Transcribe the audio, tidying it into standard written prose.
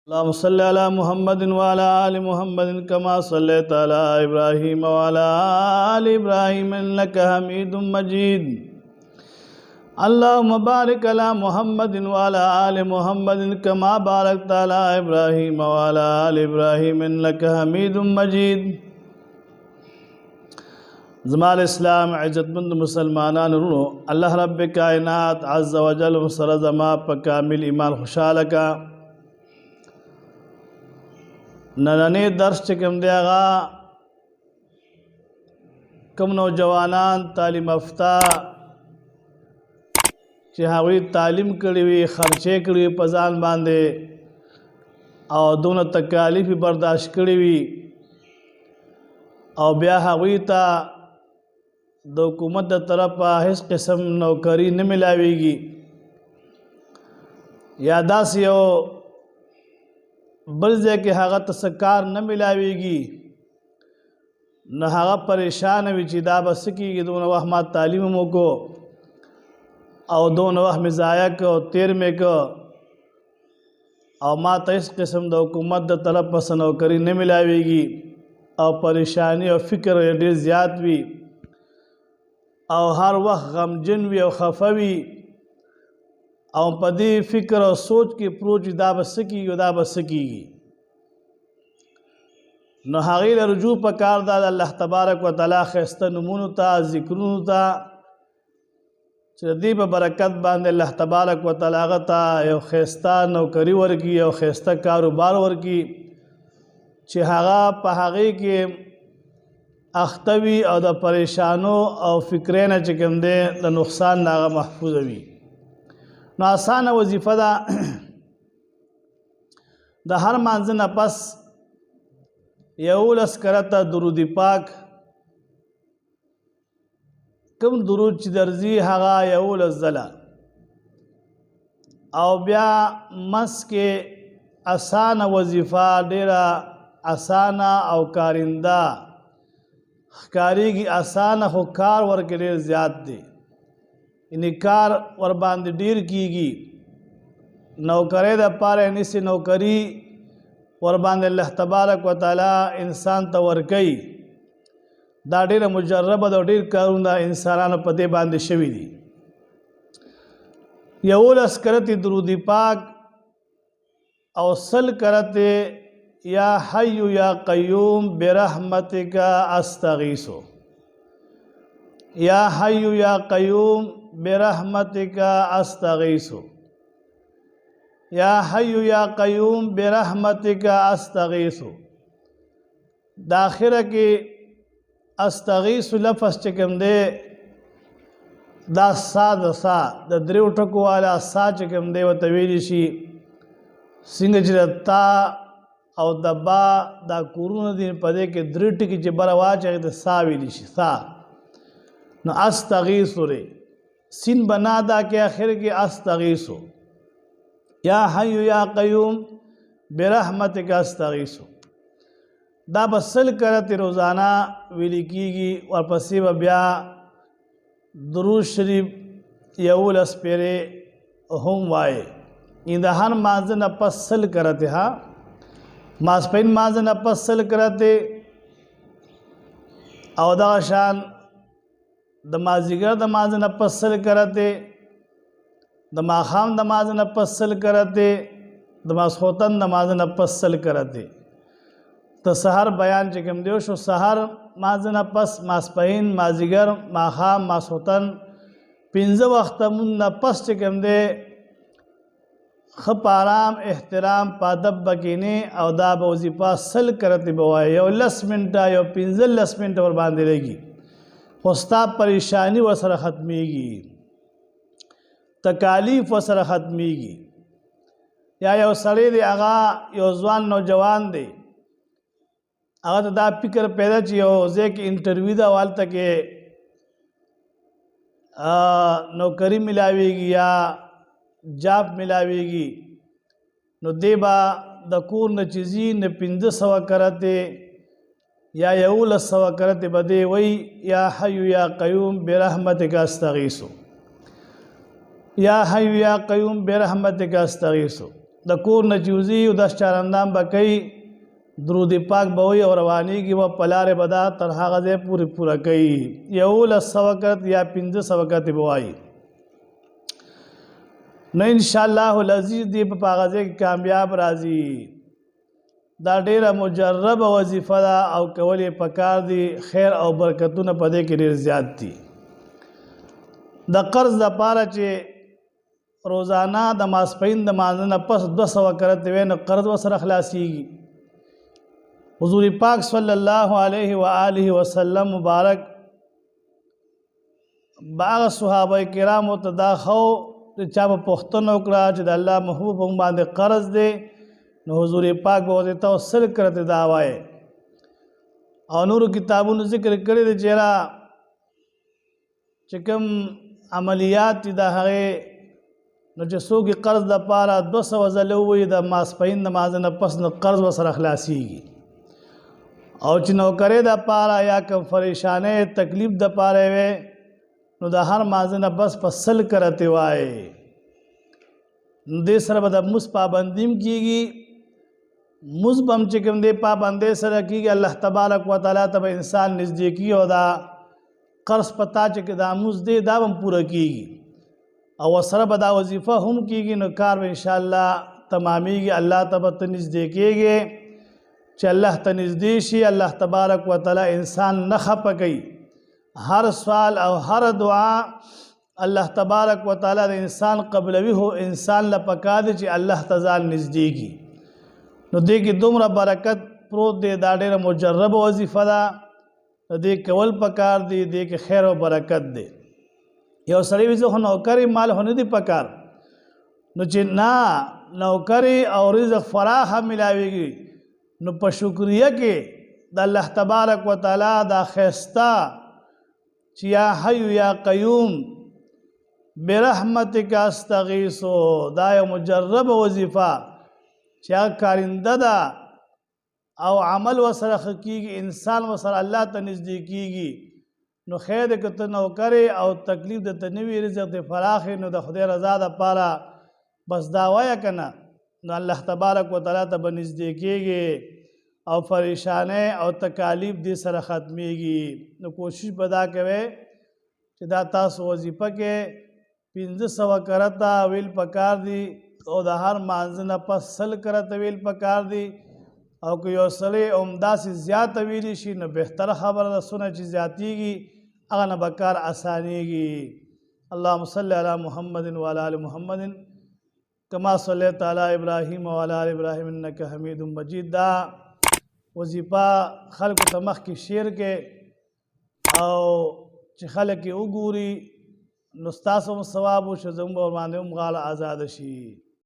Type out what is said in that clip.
اللهم صل على محمد وعلى آل محمد كما صليت على إبراهيم وعلى آل إبراهيم إنك حميد مجيد اللهم بارك على محمد وعلى آل محمد كما باركت على إبراهيم وعلى آل إبراهيم إنك حميد مجيد زمال اسلام عزت مند مسلمانان رونو اللہ رب کائنات عز وجل سر زما پا کامل ایمان خوشحال کا نننی درس چکم دے آغا کم نوجوانان تعلیم یافتہ چې هغوی تعلیم کړی وي خرچې کړی وي په ځان باندې او دونه تکالیف برداشت کړی وي او بیا هغوی ته د حکومت د طرفه هیڅ قسم نوکری نه ملاویږي یا داسې یو بل ځای کې هغه ته څه کار نه ملاویږي نو هغه پریشان وي چې دا به څه کېږي دونه وخت ما تعلیم هم وکړو او دونه وخت مې ضایع کړ تیر مې کړ او ما ته هیڅ قسم د حکومت د طرفه څه نوکري نه ملاویږي او پریشانی او فکر ډېر زیات وي او هر وخت غمجن وي او خفه وي او په دې فکر او سوچ کې پروت دا به څه کېږي دا به څه کېږي نو هغې له رجوع په کار ده د الله تبارک وتعالی ښایسته نومونو ته ذکرونو ته چې د دې په برکت باندې الله تبارک وتعالی هغه ته یو ښایسته نوکري ورکړي یو ښایسته کاروبار ورکړي چې هغه په هغې کې اخته وي او د پریشانو او فکرې نه چې کوم دی د نقصان نه هغه محفوظ وي نو آسانه وظیفه ده د هر مانځه نه پس 11 کرته درود پاک کوم درود چې درځي هغه 11 ځله او بیا مس کې آسانه وظیفه ډیره آسانه او کارنده ښکاریږي آسانه خو کار ورکې ډېر زیات دی یعنی کار ور باندې ډیر کیږي نوکری د پاره نیسي نوکری ور باندې الله تبارک وتعالی انسان ته ورکوي دا ډیره مجرب ده ډیر کارونه انسانانو په دې باندې شوي دي 11 کرته درود پاک او 100 کرته یا حی یا قیوم برحمتک استغیث یا حی یا قیوم برحمتک استغیث یا حی یا قیوم برحمتک استغیث داخره کې استغیث لفظ چې کوم دی دا سا د دریو ټکو والا سا چې کوم دی ورته ویلی شي څنګه چې د تا او د با دا کورونه دي په دې کې درې ټکي چې بره واچوي د سا ویلی شي سا نو استغیث ری سین بنا دا کہ آخر کی استغیثو یا حی یا قیوم برحمتک استغیثو دا بسل کرتی روزانہ ویلی کیگی ورپسی و بیا درود شریف 11 پیرے هم وائے اندہان مازن پسل کرتے ہاں ماسپین مازن پسل کرتے او دا شان د مازیګر د مازه نه پس سل کرته د ماښام د مازه نه پس سل کرته د ماسخوتن د مازه نه پس سل کرته ته سحر بیان چې کوم دیو شو سحر مازه نه پس ماسپهین مازیګر ماښام ماسخوتن 15 وخت مون نه پس چې کوم دی خپ آرام احترام پادب بکینه او دا به وظیفه سل کرته بوای یو 10 منټه یو 15 منټه ور باندې لګي خوستا پریشانی و سره ختمیږي تکالیف و سره ختمیږي یا یو سړی دی هغه یو ځوان نوجوان دی هغه ته دا فکر پیدا چې یو ځای کې انټرویو ده والته کې نوکری ملاویږي یا جاب ملاویږي نو دی با د کور نه چیزی نه 1500 کرته یا 1100 کرتے بدے وی یا حی یا قیوم برحمتک استغیث یا حی یا قیوم برحمتک استغیث د کور نه چې وځي 10 چارندام به کوي، درود پاک به وایي او روانېږي به په لارې به دا تر هغه ځای پورې پوره کوي. 1100 وکت یا 1500 وکت به وایي. نو انشاءالله العزیز دی په هغه ځای کې کامیاب راځي. دا ډیره مجرب وظیفه ده او کول یې پکار دي. خیر او برکتونه په دې کې ډیر زیات دي. د قرض دپاره چې روزانه د ماسپښین د لمانځه نه پس 200 کرت وی نو قرض ورسره خلاصیږي. حضور پاک صلی الله علیه و آله وسلم مبارک باغ صحابه کرامو ته دا خو چا په پوښتنه وکړه چې د الله محبوب په باندې قرض دی نو حضور پاک به ورته توسل کرت دا وایي. او نورو کتابونو ذکر کړی دی چې کوم عملیات دي د هغې نو چې څوک قرض دپاره 200 ځله ووایي د ماسپښین د لمانځه نه پس نو قرض ورسره خلاصیږي. او چې نوکرۍ دپاره یا کوم پریشانۍ تکلیف دپاره وی نو د هر لمانځه نه بس په 100 کرتې وایي. نو دې سره به د مزد پابندي هم کېږي. مزد به هم چې کوم دی پابندۍ سره کېږي. الله تبارک وتعالی ته به انسان نږدې کېږي او دا قرض پتا چې دا مزد دی دا به هم پوره کېږي او ورسره به دا وظیفه هم کېږي. نو کار به انشاءالله تمامیږي. الله ته به ته نږدې کېږي. چې الله ته نږدې شي الله تبارک وتعالی انسان نه خفه کوي. هر سوال او هر دعا الله تبارک وتعالی د انسان قبلوي هو انسان له پکار دی چې الله ته ځان نږدې کړي. نو دې کې دومره برکت پروت دی. دا ډېره مجربه وظیفه ده. دې کول پکار دی. دې کې خیر او برکت دی. یو سړی وي زه خو نوکري مال خو نه دی پکار نو چې نه نوکري او رزق فراخه ملاویږي نو په شکریه کې د الله تبارک وتعالی دا ښایسته چې یا حی یا قیوم برحمتک استغیثو دا یو مجربه وظیفه چې هغه کارنده ده او عمل ورسره ښه کېږي. انسان ورسره الله ته نږدې کېږي. نو خیر دی که ته نوکرې او تکلیف درته نه وي رزق دې فراخ نو د خدای رضا دپاره بس دا وایه که نه نو الله تبارک وتعالی ته به نږدې کېږي او پریشانۍ او تکالیف دې سره ختمیږي. نو کوشش به دا کوئ چې دا تاسو وظیفه کې 1500 کرته ویل پکار دي او د هر لمانځه نه پس 100 کرته ویل پکار دي. او که یو سړی همداسې زیاته ویلی شي نو بهتره خبره ده. څونه چې زیاتېږي هغه نه به کار اسانېږي. اللهم صل علی محمد وعلى آل محمد کما صلیت علی ابراهیم وعلى آل ابراهیم انک حمید مجید. دا وظیفه خلکو ته مخکې شیئر کې او چې خلک یې وګوري نو ستاسو هم ثواب وشي زموږ ورباندې هم غاړه ازاده شي.